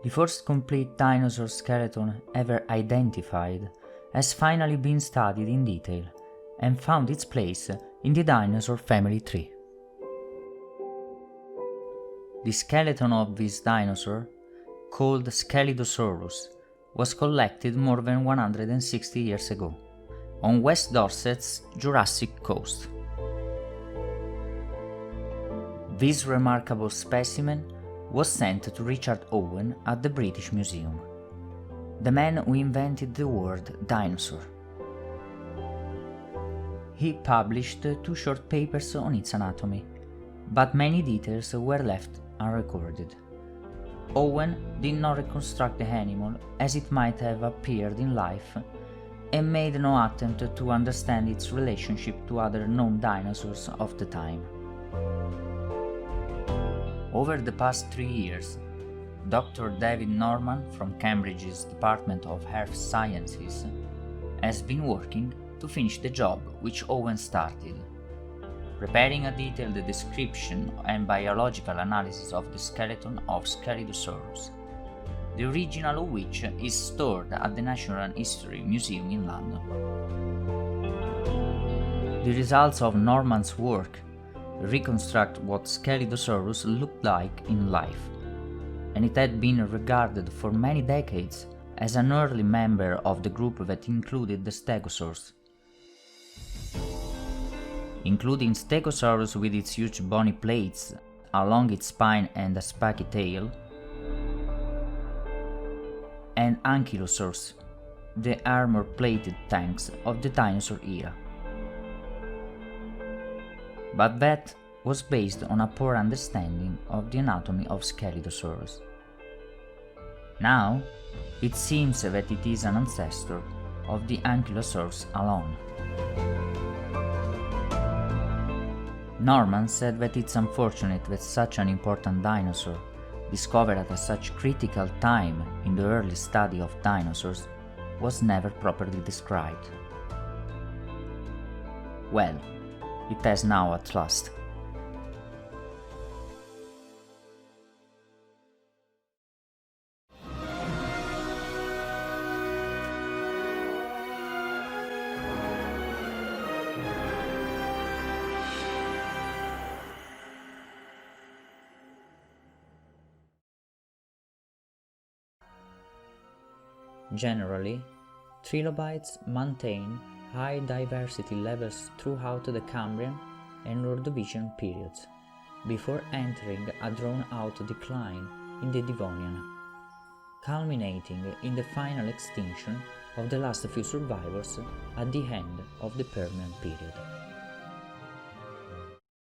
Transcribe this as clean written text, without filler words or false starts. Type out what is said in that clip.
The first complete dinosaur skeleton ever identified has finally been studied in detail and found its place in the dinosaur family tree. The skeleton of this dinosaur, called Scelidosaurus, was collected more than 160 years ago, on West Dorset's Jurassic coast. This remarkable specimen was sent to Richard Owen at the British Museum, the man who invented the word dinosaur. He published 2 short papers on its anatomy, but many details were left unrecorded. Owen did not reconstruct the animal as it might have appeared in life and made no attempt to understand its relationship to other known dinosaurs of the time. Over the past 3 years, Dr. David Norman from Cambridge's Department of Earth Sciences has been working to finish the job which Owen started, preparing a detailed description and biological analysis of the skeleton of Scelidosaurus, the original of which is stored at the Natural History Museum in London. The results of Norman's work reconstruct what Scelidosaurus looked like in life, and it had been regarded for many decades as an early member of the group that included the Stegosaurs. Including Stegosaurus with its huge bony plates along its spine and a spiky tail, and Ankylosaurs, the armor-plated tanks of the dinosaur era. But that was based on a poor understanding of the anatomy of Scelidosaurus. Now, it seems that it is an ancestor of the Ankylosaurs alone. Norman said that it's unfortunate that such an important dinosaur, discovered at such critical time in the early study of dinosaurs, was never properly described. Well, it has now at last. Generally, trilobites maintain high diversity levels throughout the Cambrian and Ordovician periods, before entering a drawn-out decline in the Devonian, culminating in the final extinction of the last few survivors at the end of the Permian period.